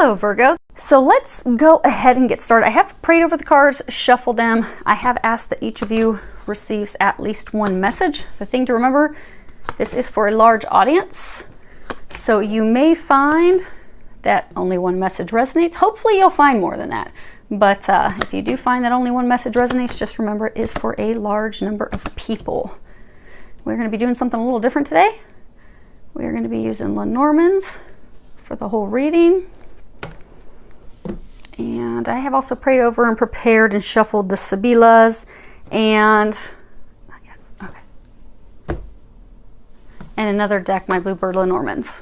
Hello, Virgo. So let's go ahead and get started. I have prayed over the cards, shuffled them. I have asked that each of you receives at least one message. The thing to remember, this is for a large audience. So you may find that only one message resonates. Hopefully you'll find more than that. But if you do find that only one message resonates, just remember it is for a large number of people. We're going to be doing something a little different today. We're going to be using Lenormands for the whole reading. And I have also prayed over and prepared and shuffled the Sibylas and another deck, my Bluebird Lenormands.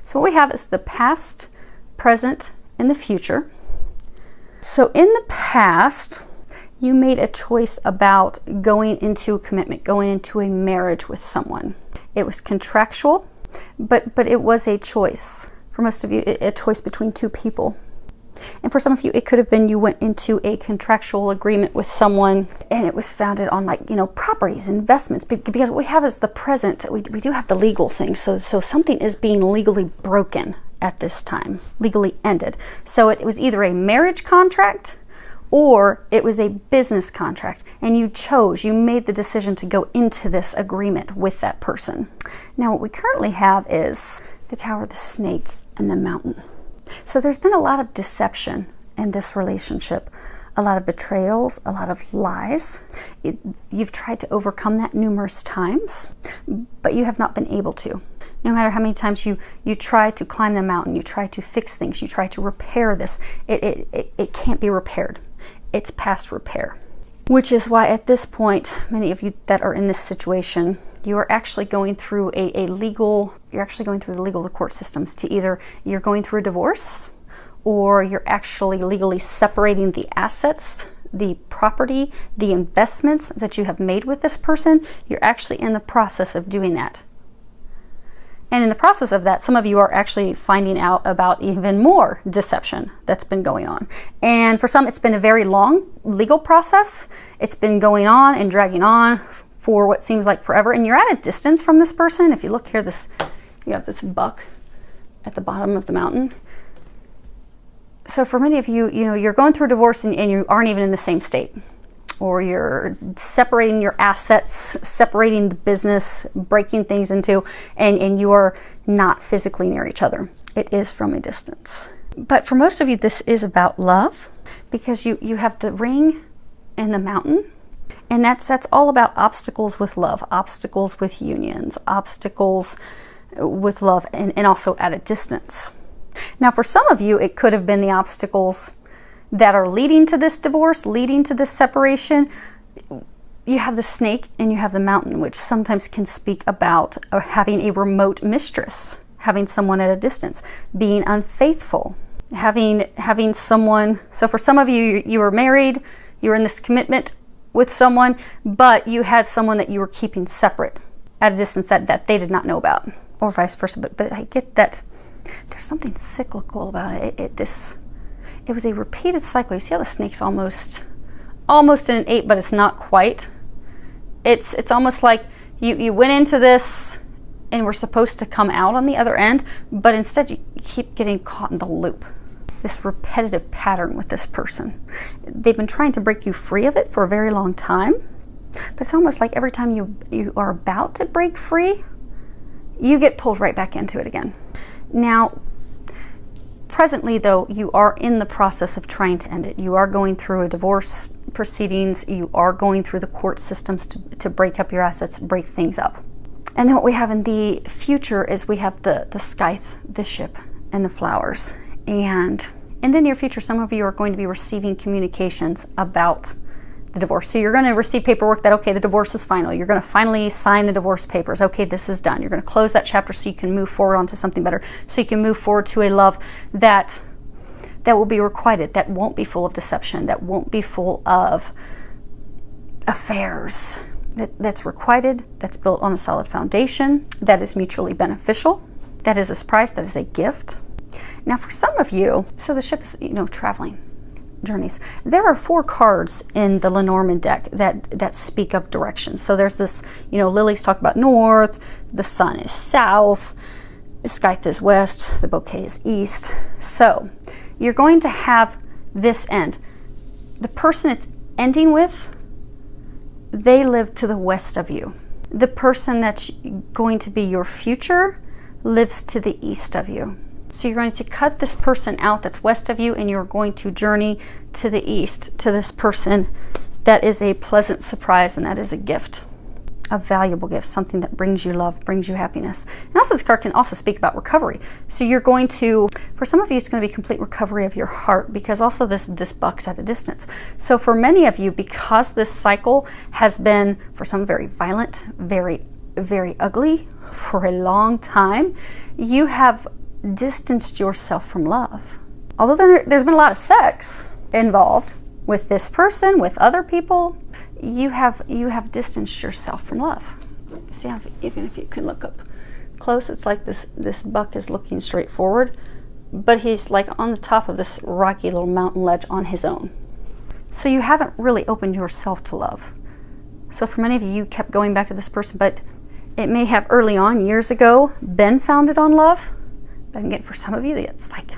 So what we have is the past, present, and the future. So in the past, you made a choice about going into a commitment, going into a marriage with someone. It was contractual, but it was a choice. For most of you, a choice between two people. And for some of you, it could have been you went into a contractual agreement with someone and it was founded on, like, you know, properties, investments, because what we have is the present. We do have the legal thing. So something is being legally broken at this time, legally ended. So it was either a marriage contract or it was a business contract, and you made the decision to go into this agreement with that person. Now what we currently have is the Tower, the Snake, and the Mountain. So there's been a lot of deception in this relationship, a lot of betrayals, a lot of lies. You've tried to overcome that numerous times, but you have not been able to. No matter how many times you try to climb the mountain, you try to fix things, you try to repair this, it can't be repaired. It's past repair. Which is why at this point, many of you that are in this situation, you are actually going through the legal, the court systems to either you're going through a divorce or you're actually legally separating the assets, the property, the investments that you have made with this person. You're actually in the process of doing that. And in the process of that, some of you are actually finding out about even more deception that's been going on. And for some, it's been a very long legal process. It's been going on and dragging on for what seems like forever, and you're at a distance from this person. If you look here, you have this buck at the bottom of the mountain. So for many of you, you're going through a divorce and you aren't even in the same state, or you're separating your assets, separating the business, breaking things into, and you are not physically near each other. It is from a distance. But for most of you, this is about love, because you have the ring and the mountain. And that's all about obstacles with love, obstacles with unions, obstacles with love, and also at a distance. Now, for some of you, it could have been the obstacles that are leading to this divorce, leading to this separation. You have the snake and you have the mountain, which sometimes can speak about having a remote mistress, having someone at a distance, being unfaithful, having someone. So for some of you, you were married, you were in this commitment with someone, but you had someone that you were keeping separate at a distance that they did not know about, or vice versa. But I get that there's something cyclical about it. It was a repeated cycle. You see how the snake's almost in an 8, but it's not quite. It's almost like you went into this and were supposed to come out on the other end, but instead you keep getting caught in the loop. This repetitive pattern with this person. They've been trying to break you free of it for a very long time, but it's almost like every time you are about to break free, you get pulled right back into it again. Now, presently though, you are in the process of trying to end it. You are going through a divorce proceedings. You are going through the court systems to break up your assets, break things up. And then what we have in the future is we have the scythe, the ship, and the flowers. And in the near future, some of you are going to be receiving communications about the divorce. So you're going to receive paperwork that, okay, the divorce is final. You're going to finally sign the divorce papers. Okay, this is done. You're going to close that chapter so you can move forward onto something better. So you can move forward to a love that will be requited, that won't be full of deception, that won't be full of affairs, that's requited, that's built on a solid foundation, that is mutually beneficial, that is a surprise, that is a gift. Now for some of you, so the ship is, traveling journeys. There are 4 cards in the Lenormand deck that speak of direction. So there's this, Lily's talk about north, the sun is south, Scythe is west, the bouquet is east. So you're going to have this end. The person it's ending with, they live to the west of you. The person that's going to be your future lives to the east of you. So you're going to cut this person out that's west of you, and you're going to journey to the east to this person that is a pleasant surprise, and that is a gift, a valuable gift, something that brings you love, brings you happiness. And also this card can also speak about recovery. So you're going to, for some of you, it's going to be complete recovery of your heart, because also this buck's at a distance. So for many of you, because this cycle has been, for some, very violent, very, very ugly for a long time, you have distanced yourself from love. Although there's been a lot of sex involved with this person, with other people, you have distanced yourself from love. See, even if you can look up close, it's like this buck is looking straight forward, but he's like on the top of this rocky little mountain ledge on his own. So you haven't really opened yourself to love. So for many of you, you kept going back to this person, but it may have early on, years ago, been founded on love. But again, for some of you, it's like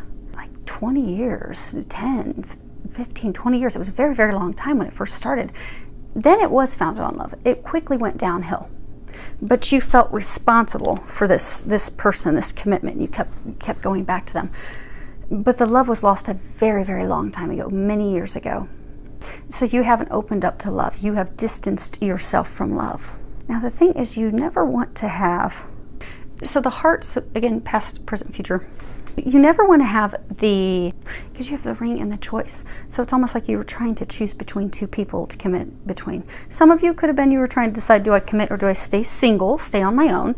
20 years, 10, 15, 20 years. It was a very, very long time when it first started. Then it was founded on love. It quickly went downhill. But you felt responsible for this person, this commitment. You kept going back to them. But the love was lost a very, very long time ago, many years ago. So you haven't opened up to love. You have distanced yourself from love. Now the thing is, you never want to have, so the heart, so again, past, present, future, you never want to have because you have the ring and the choice. So it's almost like you were trying to choose between two people to commit between. Some of you could have been, you were trying to decide, do I commit or do I stay single, stay on my own?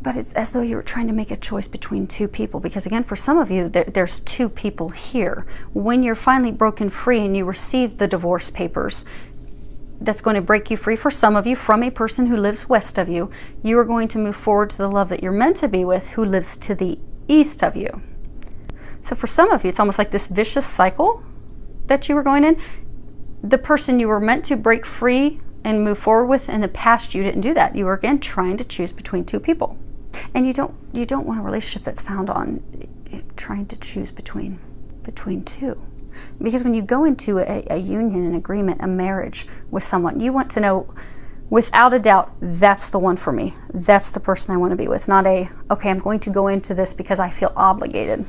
But it's as though you were trying to make a choice between two people, because again, for some of you, there's two people here. When you're finally broken free and you receive the divorce papers, that's going to break you free, for some of you, from a person who lives west of you. You are going to move forward to the love that you're meant to be with, who lives to the east of you. So for some of you, it's almost like this vicious cycle that you were going in. The person you were meant to break free and move forward with in the past, you didn't do that. You were again trying to choose between two people. And you don't want a relationship that's found on trying to choose between two. Because when you go into a union, an agreement, a marriage with someone, you want to know without a doubt, that's the one for me. That's the person I want to be with. Not okay, I'm going to go into this because I feel obligated,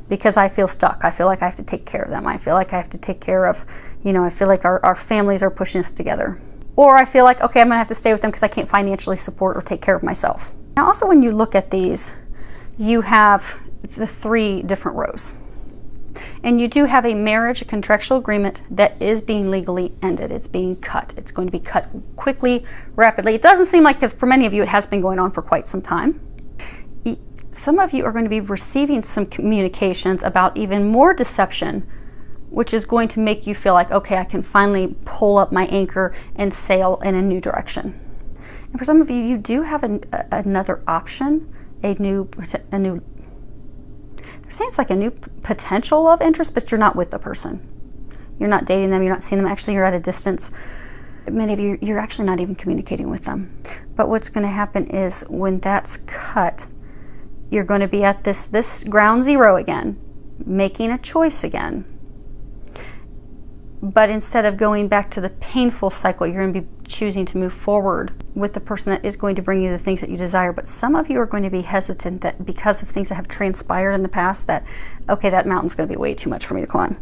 because I feel stuck. I feel like I have to take care of them. I feel like I have to take care of, I feel like our families are pushing us together. Or I feel like, okay, I'm going to have to stay with them because I can't financially support or take care of myself. Now also, when you look at these, you have the three different rows. And you do have a marriage, a contractual agreement that is being legally ended. It's being cut. It's going to be cut quickly, rapidly. It doesn't seem like, because for many of you it has been going on for quite some time. Some of you are going to be receiving some communications about even more deception, which is going to make you feel like, okay, I can finally pull up my anchor and sail in a new direction. And for some of you, you do have another option, a new they're saying it's like a new potential love interest, but you're not with the person. You're not dating them, you're not seeing them. Actually, you're at a distance. Many of you, you're actually not even communicating with them. But what's going to happen is when that's cut, you're going to be at this ground zero again, making a choice again. But instead of going back to the painful cycle, you're going to be choosing to move forward with the person that is going to bring you the things that you desire. But some of you are going to be hesitant that because of things that have transpired in the past, that, okay, that mountain's going to be way too much for me to climb.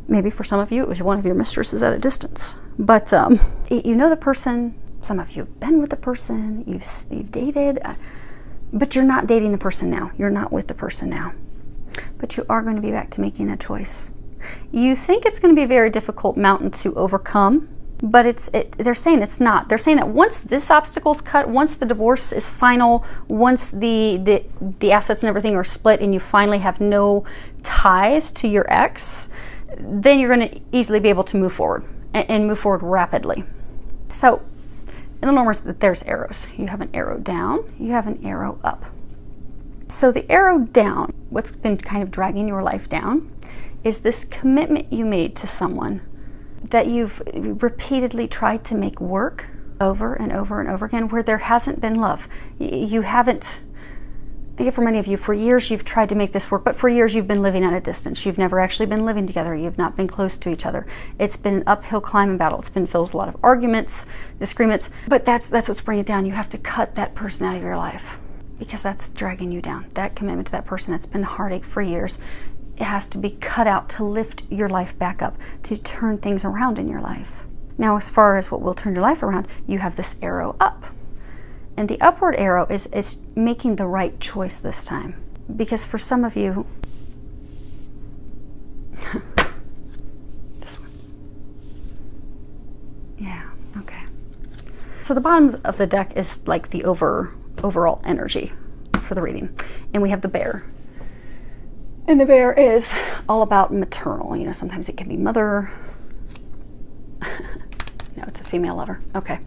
Maybe for some of you, it was one of your mistresses at a distance. But you know the person, some of you have been with the person, you've dated, but you're not dating the person now. You're not with the person now. But you are going to be back to making a choice. You think it's going to be a very difficult mountain to overcome, but they're saying it's not. They're saying that once this obstacle's cut, once the divorce is final, once the assets and everything are split and you finally have no ties to your ex, then you're going to easily be able to move forward and move forward rapidly. So in the Lenormand, there's arrows. You have an arrow down, you have an arrow up. So the arrow down, what's been kind of dragging your life down, is this commitment you made to someone that you've repeatedly tried to make work over and over and over again, where there hasn't been love. You haven't For many of you, for years you've tried to make this work, but for years you've been living at a distance. You've never actually been living together. You've not been close to each other. It's been an uphill climb and battle. It's been filled with a lot of arguments, disagreements, but that's what's bringing it down. You have to cut that person out of your life because that's dragging you down. That commitment to that person that's been heartache for years, it has to be cut out to lift your life back up, to turn things around in your life. Now, as far as what will turn your life around, you have this arrow up. And the upward arrow is making the right choice this time. Because for some of you, this one. Yeah, okay. So the bottom of the deck is like the overall energy for the reading. And we have the bear. And the bear is all about maternal. You know, sometimes it can be mother. No, it's a female lover. Okay.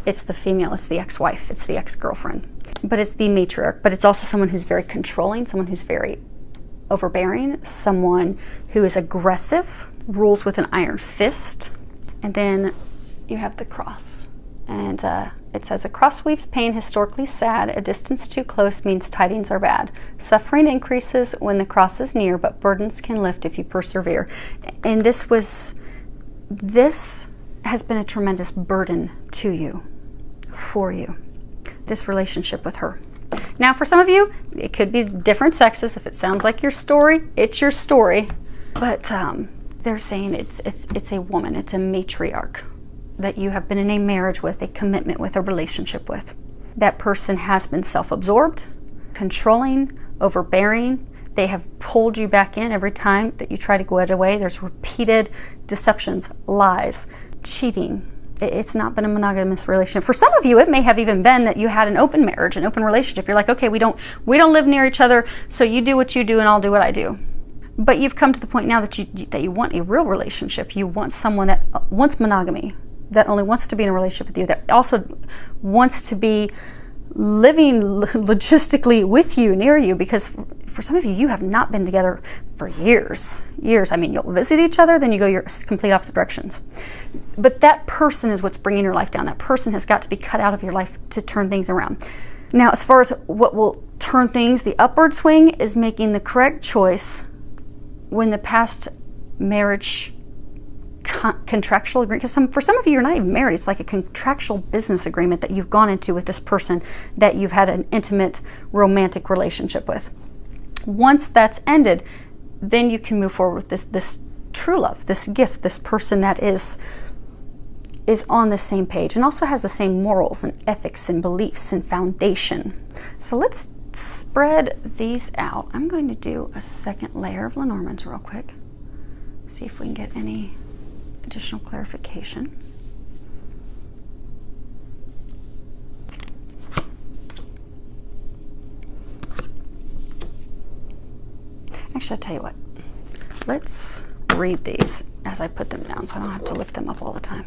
It's the female, it's the ex-wife, it's the ex-girlfriend. But it's the matriarch, but it's also someone who's very controlling, someone who's very overbearing, someone who is aggressive, rules with an iron fist. And then you have the cross. And it says, a cross weaves pain historically sad. A distance too close means tidings are bad. Suffering increases when the cross is near, but burdens can lift if you persevere. And this has been a tremendous burden to you, for you, this relationship with her. Now, for some of you, it could be different sexes. If it sounds like your story, it's your story. But they're saying it's a woman, it's a matriarch that you have been in a marriage with, a commitment with, a relationship with. That person has been self-absorbed, controlling, overbearing. They have pulled you back in every time that you try to get away. There's repeated deceptions, lies, cheating. It's not been a monogamous relationship. For some of you, it may have even been that you had an open marriage, an open relationship. You're like, okay, we don't live near each other, so you do what you do and I'll do what I do. But you've come to the point now that you want a real relationship. You want someone that wants monogamy, that only wants to be in a relationship with you, that also wants to be living logistically with you, near you, because for some of you, you have not been together for years. I mean, you'll visit each other, then you go your complete opposite directions. But that person is what's bringing your life down. That person has got to be cut out of your life to turn things around. Now, as far as what will turn things, the upward swing is making the correct choice when the past marriage contractual agreement, because for some of you, you're not even married. It's like a contractual business agreement that you've gone into with this person that you've had an intimate romantic relationship with. Once that's ended, then you can move forward with this true love, this gift, this person that is on the same page and also has the same morals and ethics and beliefs and foundation. So let's spread these out. I'm going to do a second layer of Lenormand real quick. See if we can get any additional clarification. Actually, I'll tell you what. Let's read these as I put them down so I don't have to lift them up all the time.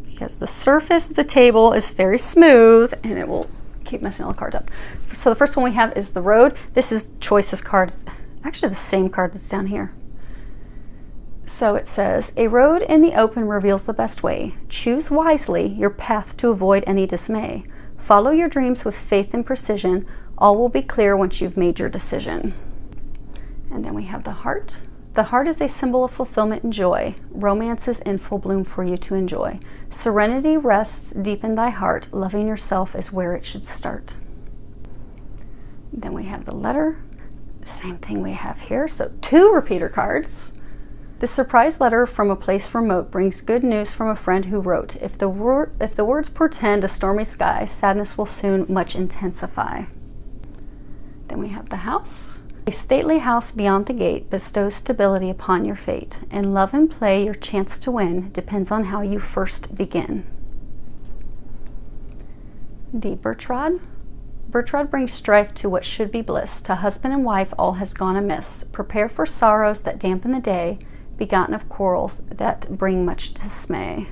Because the surface of the table is very smooth and it will keep messing all the cards up. So the first one we have is the Road. This is Choices card. It's actually the same card that's down here. So it says, a road in the open reveals the best way. Choose wisely your path to avoid any dismay. Follow your dreams with faith and precision. All will be clear once you've made your decision. And then we have the Heart. The heart is a symbol of fulfillment and joy. Romance is in full bloom for you to enjoy. Serenity rests deep in thy heart. Loving yourself is where it should start. Then we have the Letter. Same thing we have here. So 2 repeater cards. The surprise letter from a place remote brings good news from a friend who wrote, if the words portend a stormy sky, sadness will soon much intensify. Then we have the House. A stately house beyond the gate bestows stability upon your fate. In love and play, your chance to win depends on how you first begin. The Birch Rod. Birch Rod brings strife to what should be bliss. To husband and wife, all has gone amiss. Prepare for sorrows that dampen the day, begotten of quarrels that bring much dismay.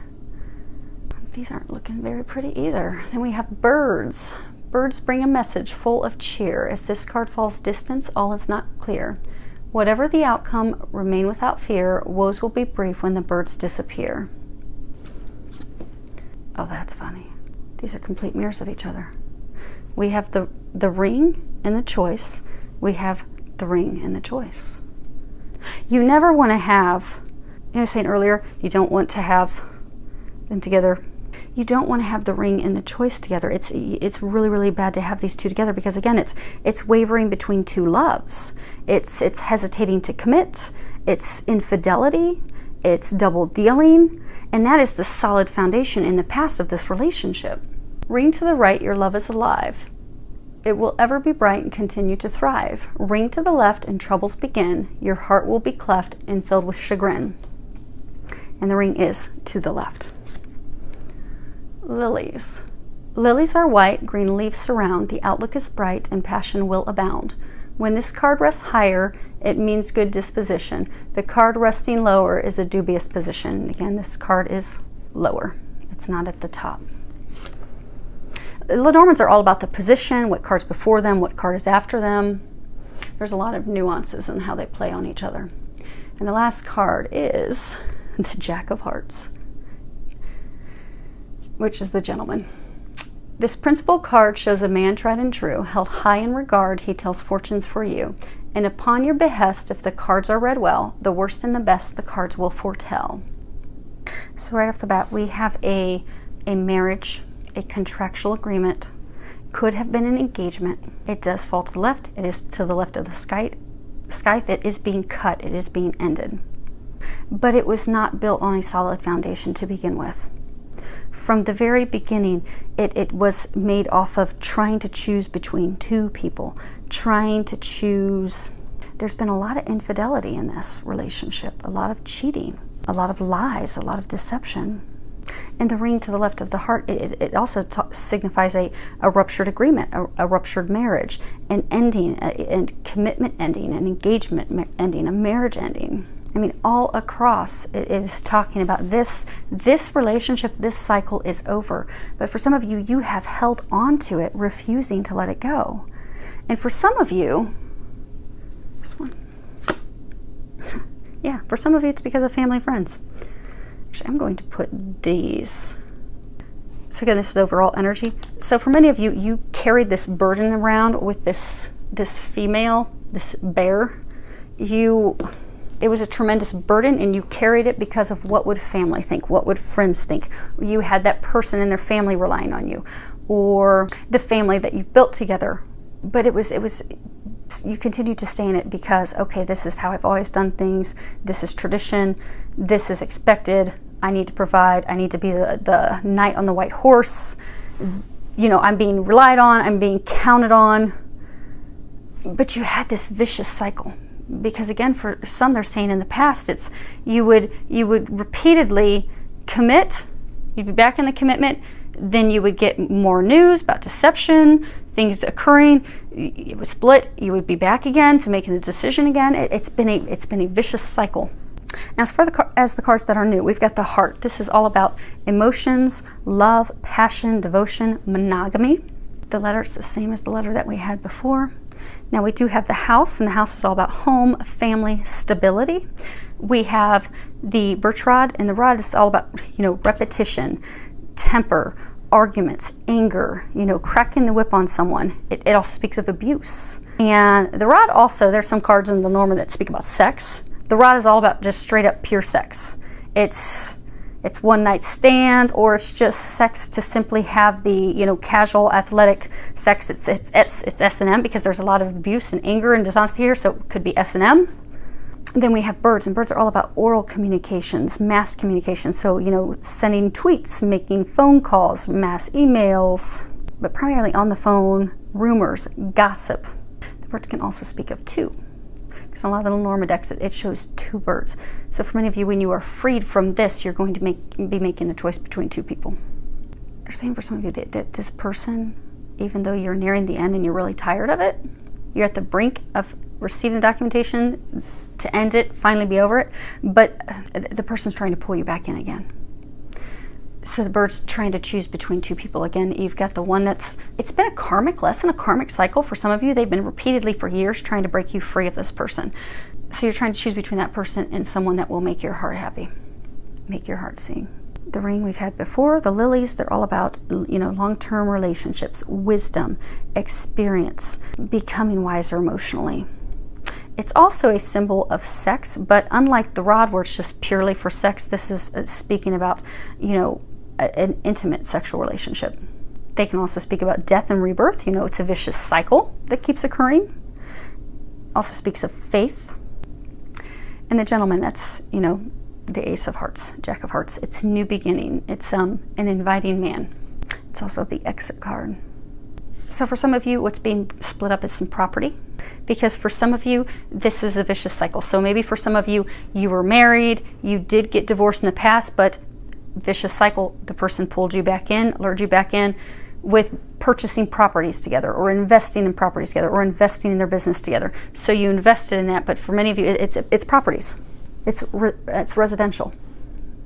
These aren't looking very pretty either. Then we have Birds. Birds bring a message full of cheer. If this card falls distance, all is not clear. Whatever the outcome, remain without fear. Woes will be brief when the birds disappear. Oh, that's funny. These are complete mirrors of each other. We have the ring and the choice. We have the ring and the choice. You never want to have, I was saying earlier, you don't want to have them together. You don't want to have the ring and the choice together. It's really, really bad to have these two together, because again, it's wavering between two loves. It's hesitating to commit. It's infidelity. It's double dealing. And that is the solid foundation in the past of this relationship. Ring to the right, your love is alive. It will ever be bright and continue to thrive. Ring to the left and troubles begin. Your heart will be cleft and filled with chagrin. And the ring is to the left. Lilies. Lilies are white, green leaves surround. The outlook is bright and passion will abound. When this card rests higher, it means good disposition. The card resting lower is a dubious position. Again, this card is lower. It's not at the top. Lenormands are all about the position, what card's before them, what card is after them. There's a lot of nuances in how they play on each other. And the last card is the Jack of Hearts, which is the Gentleman. This principal card shows a man tried and true, held high in regard, he tells fortunes for you. And upon your behest, if the cards are read well, the worst and the best the cards will foretell. So right off the bat, we have a marriage, a contractual agreement, could have been an engagement. It does fall to the left. It is to the left of the scythe. It is being cut. It is being ended. But it was not built on a solid foundation to begin with. From the very beginning, it was made off of trying to choose between two people, trying to choose. There's been a lot of infidelity in this relationship, a lot of cheating, a lot of lies, a lot of deception. And the ring to the left of the heart, it also signifies a ruptured agreement, a ruptured marriage, an ending, and commitment ending, an engagement ending, a marriage ending. I mean, all across it is talking about this relationship, this cycle is over. But for some of you, you have held on to it, refusing to let it go. And for some of you, this one, yeah, for some of you, it's because of family and friends. Actually, I'm going to put these. So again, this is overall energy. So for many of you, you carried this burden around with this female, this bear. It was a tremendous burden, and you carried it because of what would family think, what would friends think. You had that person in their family relying on you, or the family that you've built together. But you continued to stay in it because, okay, this is how I've always done things. This is tradition. This is expected. I need to provide. I need to be the knight on the white horse. You know, I'm being relied on. I'm being counted on. But you had this vicious cycle. Because again, for some, they're saying in the past, it's you would repeatedly commit. You'd be back in the commitment. Then you would get more news about deception, things occurring. It would split. You would be back again to making the decision again. It's been a vicious cycle. Now, as the cards that are new, we've got the heart. This is all about emotions, love, passion, devotion, monogamy. The letter is the same as the letter that we had before. Now we do have the house, and the house is all about home, family, stability. We have the birch rod, and the rod is all about, repetition, temper, arguments, anger, cracking the whip on someone. It also speaks of abuse. And the rod also, there's some cards in the Lenormand that speak about sex. The rod is all about just straight up pure sex. It's one night stands, or it's just sex to simply have the casual athletic sex. It's S&M, because there's a lot of abuse and anger and dishonesty here, so it could be S&M. Then we have birds, and birds are all about oral communications, mass communication. So sending tweets, making phone calls, mass emails, but primarily on the phone, rumors, gossip. The birds can also speak of two. So a lot of the Lenormand decks, it shows two birds. So for many of you, when you are freed from this, you're going to be making the choice between two people. They're saying for some of you that this person, even though you're nearing the end and you're really tired of it, you're at the brink of receiving the documentation to end it, finally be over it, but the person's trying to pull you back in again. So the bird's trying to choose between two people. Again, you've got the one it's been a karmic lesson, a karmic cycle for some of you. They've been repeatedly for years trying to break you free of this person. So you're trying to choose between that person and someone that will make your heart happy, make your heart sing. The ring we've had before, the lilies, they're all about, you know, long-term relationships, wisdom, experience, becoming wiser emotionally. It's also a symbol of sex, but unlike the rod where it's just purely for sex, this is speaking about, you know, an intimate sexual relationship. They can also speak about death and rebirth. You know, it's a vicious cycle that keeps occurring. Also speaks of faith. And the gentleman, that's, you know, the Ace of Hearts, Jack of Hearts. It's new beginning. It's an inviting man. It's also the exit card. So for some of you, what's being split up is some property. Because for some of you, this is a vicious cycle. So maybe for some of you, you were married, you did get divorced in the past, but vicious cycle, the person pulled you back in, lured you back in with purchasing properties together, or investing in properties together, or investing in their business together. So you invested in that, but for many of you, it's properties. It's residential.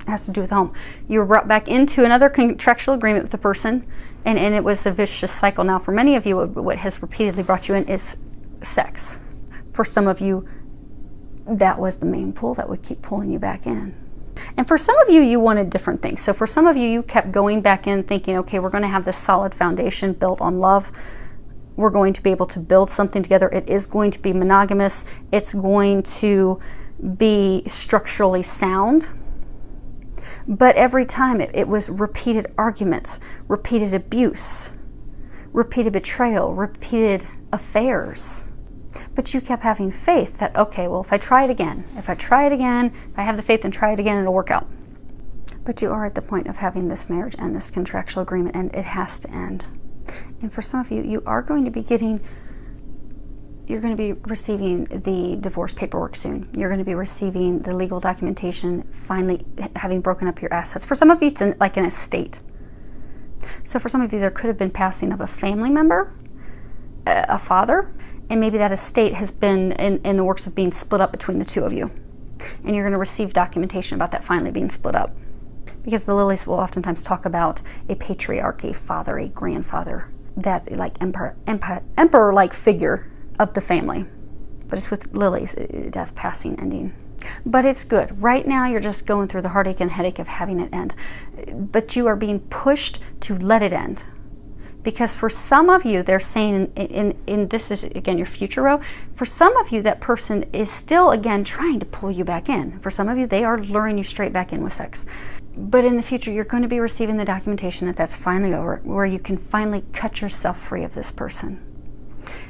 It has to do with home. You were brought back into another contractual agreement with the person, and it was a vicious cycle. Now, for many of you, what has repeatedly brought you in is sex. For some of you, that was the main pull that would keep pulling you back in. And for some of you, you wanted different things. So for some of you, you kept going back in thinking, okay, we're going to have this solid foundation built on love. We're going to be able to build something together. It is going to be monogamous. It's going to be structurally sound. But every time it was repeated arguments, repeated abuse, repeated betrayal, repeated affairs. But you kept having faith that, okay, well, if I try it again, if I have the faith and try it again, it'll work out. But you are at the point of having this marriage and this contractual agreement, and it has to end. And for some of you, you are going to be you're going to be receiving the divorce paperwork soon. You're going to be receiving the legal documentation, finally having broken up your assets. For some of you, it's like an estate. So for some of you, there could have been passing of a family member, a father, and maybe that estate has been in the works of being split up between the two of you. And you're going to receive documentation about that finally being split up. Because the lilies will oftentimes talk about a patriarch, a father, a grandfather, that like emperor-like figure of the family. But it's with lilies, death, passing, ending. But it's good. Right now you're just going through the heartache and headache of having it end. But you are being pushed to let it end. Because for some of you, they're saying, in this is, again, your future row, for some of you, that person is still, again, trying to pull you back in. For some of you, they are luring you straight back in with sex. But in the future, you're going to be receiving the documentation that that's finally over, where you can finally cut yourself free of this person.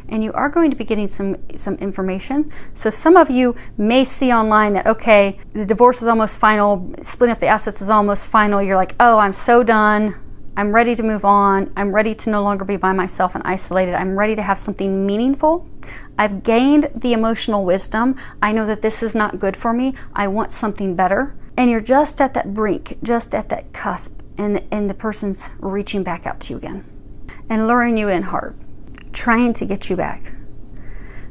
And you are going to be getting some information. So some of you may see online that, okay, the divorce is almost final, splitting up the assets is almost final. You're like, oh, I'm so done. I'm ready to move on. I'm ready to no longer be by myself and isolated. I'm ready to have something meaningful. I've gained the emotional wisdom. I know that this is not good for me. I want something better. And you're just at that brink, just at that cusp, and the person's reaching back out to you again and luring you in hard, trying to get you back.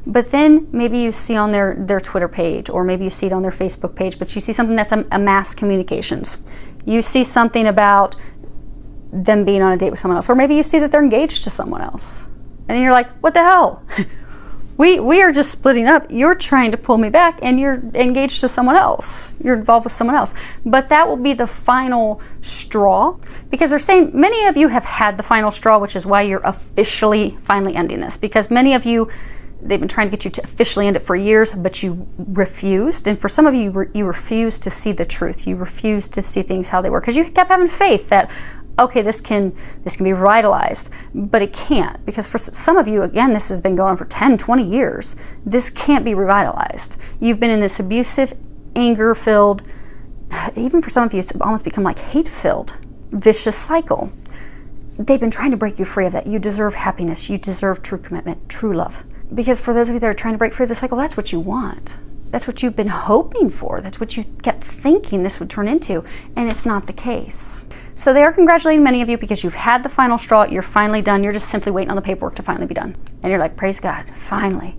But then maybe you see on their Twitter page, or maybe you see it on their Facebook page, but you see something that's a mass communications. You see something about them being on a date with someone else, or maybe you see that they're engaged to someone else, and then you're like, what the hell? we are just splitting up. You're trying to pull me back, and you're engaged to someone else. You're involved with someone else. But that will be the final straw, because they're saying many of you have had the final straw, which is why you're officially finally ending this. Because many of you, they've been trying to get you to officially end it for years, but you refused. And for some of you, you refused to see the truth. You refused to see things how they were, because you kept having faith that, okay, this can be revitalized, but it can't, because for some of you, again, this has been going on for 10, 20 years. This can't be revitalized. You've been in this abusive, anger-filled, even for some of you, it's almost become like hate-filled, vicious cycle. They've been trying to break you free of that. You deserve happiness. You deserve true commitment, true love. Because for those of you that are trying to break free of the cycle, that's what you want. That's what you've been hoping for. That's what you kept thinking this would turn into, and it's not the case. So they are congratulating many of you because you've had the final straw. You're finally done. You're just simply waiting on the paperwork to finally be done. And you're like, praise God, finally.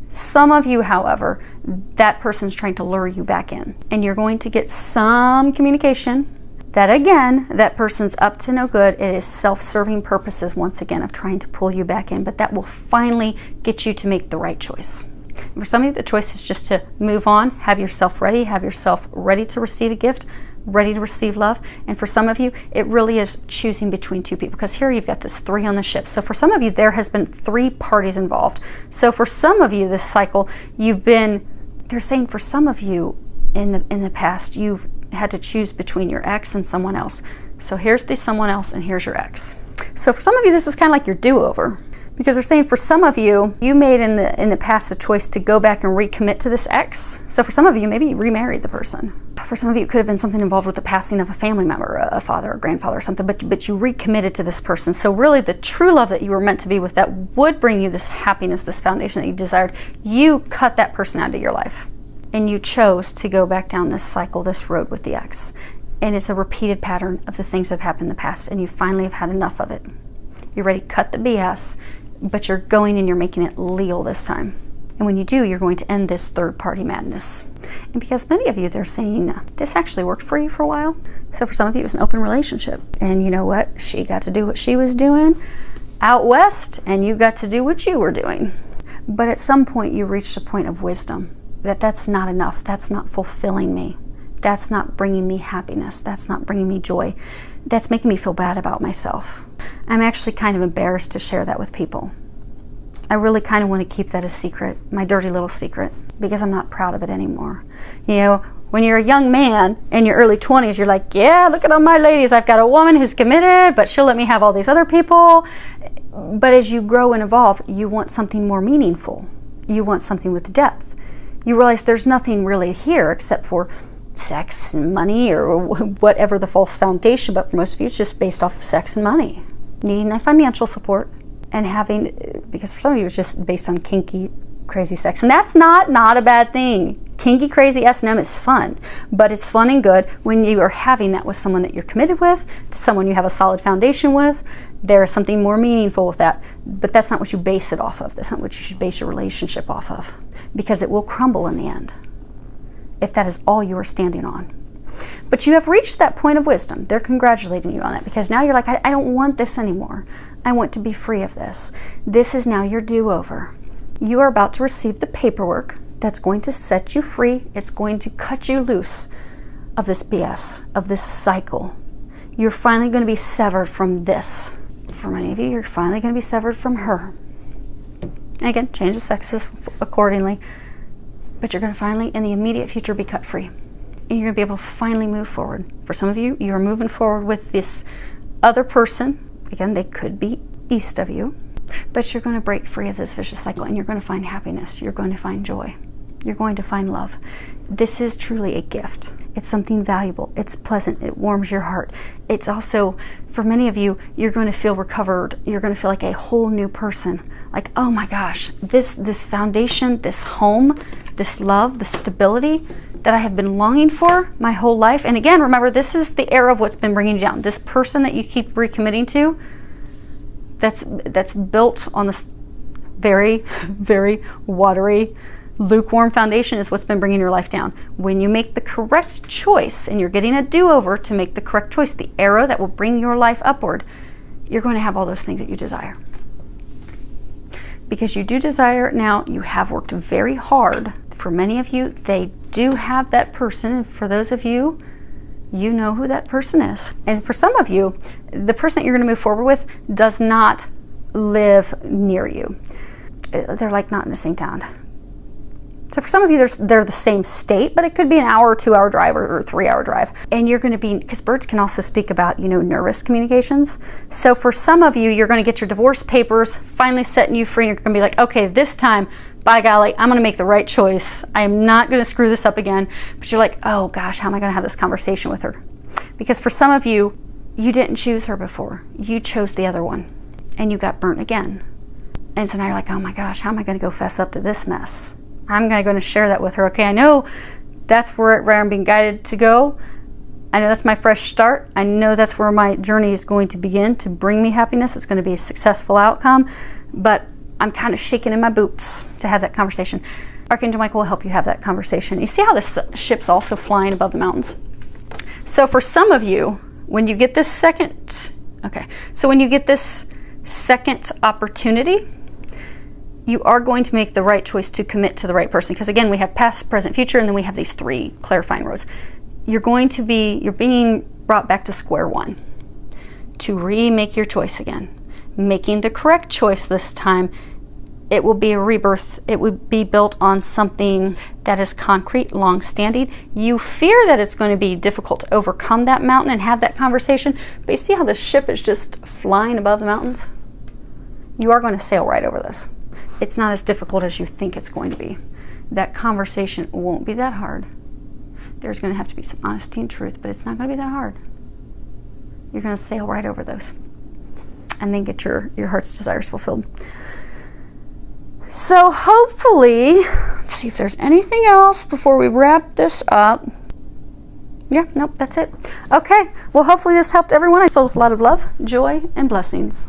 Some of you, however, that person's trying to lure you back in. And you're going to get some communication that, again, that person's up to no good. It is self-serving purposes, once again, of trying to pull you back in. But that will finally get you to make the right choice. For some of you, the choice is just to move on, have yourself ready to receive a gift, ready to receive love. And for some of you, it really is choosing between two people, because here you've got this 3 on the ship. So for some of you, there has been 3 parties involved. So for some of you, this cycle, they're saying for some of you in the past, you've had to choose between your ex and someone else. So here's the someone else and here's your ex. So for some of you, this is kind of like your do-over. Because they're saying for some of you, you made in the past a choice to go back and recommit to this ex. So for some of you, maybe you remarried the person. For some of you, it could have been something involved with the passing of a family member, a father or grandfather or something, but you recommitted to this person. So really the true love that you were meant to be with, that would bring you this happiness, this foundation that you desired, you cut that person out of your life. And you chose to go back down this cycle, this road with the ex. And it's a repeated pattern of the things that have happened in the past, and you finally have had enough of it. You're ready to cut the BS, but you're going and you're making it legal this time. And when you do, you're going to end this third-party madness. And because many of you, they're saying, this actually worked for you for a while. So for some of you, it was an open relationship. And you know what? She got to do what she was doing out west, and you got to do what you were doing. But at some point, you reached a point of wisdom that that's not enough. That's not fulfilling me. That's not bringing me happiness. That's not bringing me joy. That's making me feel bad about myself. I'm actually kind of embarrassed to share that with people. I really kind of want to keep that a secret, my dirty little secret, because I'm not proud of it anymore. You know, when you're a young man in your early 20s, you're like, yeah, look at all my ladies. I've got a woman who's committed, but she'll let me have all these other people. But as you grow and evolve, you want something more meaningful. You want something with depth. You realize there's nothing really here except for sex and money, or whatever the false foundation, but for most of you, it's just based off of sex and money. Needing that financial support and having, because for some of you, it's just based on kinky, crazy sex. And that's not a bad thing. Kinky, crazy S&M is fun, but it's fun and good when you are having that with someone that you're committed with, someone you have a solid foundation with. There's something more meaningful with that, but that's not what you base it off of. That's not what you should base your relationship off of, because it will crumble in the end if that is all you are standing on. But you have reached that point of wisdom. They're congratulating you on it, because now you're like, I don't want this anymore. I want to be free of this. This is now your do-over. You are about to receive the paperwork that's going to set you free. It's going to cut you loose of this BS, of this cycle. You're finally going to be severed from this. For many of you, you're finally going to be severed from her. And again, change the sexes accordingly. But you're going to finally, in the immediate future, be cut free. And you're going to be able to finally move forward. For some of you, you're moving forward with this other person. Again, they could be east of you. But you're going to break free of this vicious cycle, and you're going to find happiness. You're going to find joy. You're going to find love. This is truly a gift. It's something valuable. It's pleasant. It warms your heart. It's also, for many of you, you're going to feel recovered. You're going to feel like a whole new person. Like, oh my gosh, this foundation, this home, this love, this stability that I have been longing for my whole life. And again, remember, this is the era of what's been bringing you down. This person that you keep recommitting to, that's built on this very, very watery, lukewarm foundation, is what's been bringing your life down. When you make the correct choice, and you're getting a do-over to make the correct choice, the arrow that will bring your life upward, you're going to have all those things that you desire. Because you do desire it now. You have worked very hard. For many of you, they do have that person. And for those of you, you know who that person is. And for some of you, the person that you're going to move forward with does not live near you. They're like not in the same town. So for some of you, they're the same state, but it could be an hour or 2-hour drive or 3-hour drive. And you're going to be, because birds can also speak about, nervous communications. So for some of you, you're going to get your divorce papers finally setting you free, and you're going to be like, okay, this time, by golly, I'm going to make the right choice. I am not going to screw this up again. But you're like, oh gosh, how am I going to have this conversation with her? Because for some of you, you didn't choose her before. You chose the other one, and you got burnt again. And so now you're like, oh my gosh, how am I going to go fess up to this mess? I'm going to share that with her. Okay, I know that's where I'm being guided to go. I know that's my fresh start. I know that's where my journey is going to begin to bring me happiness. It's going to be a successful outcome, but I'm kind of shaking in my boots to have that conversation. Archangel Michael will help you have that conversation. You see how this ship's also flying above the mountains? So for some of you, when you get this second opportunity, you are going to make the right choice to commit to the right person. Because again, we have past, present, future, and then we have these 3 clarifying roads. you're being brought back to square one to remake your choice again, making the correct choice this time. It will be a rebirth. It would be built on something that is concrete, long-standing. You fear that it's going to be difficult to overcome that mountain and have that conversation, but you see how the ship is just flying above the mountains? You are going to sail right over this. It's not as difficult as you think it's going to be. That conversation won't be that hard. There's going to have to be some honesty and truth, but it's not going to be that hard. You're going to sail right over those and then get your heart's desires fulfilled. So hopefully, let's see if there's anything else before we wrap this up. Yeah, nope, that's it. Okay, well, hopefully this helped everyone. I feel with a lot of love, joy, and blessings.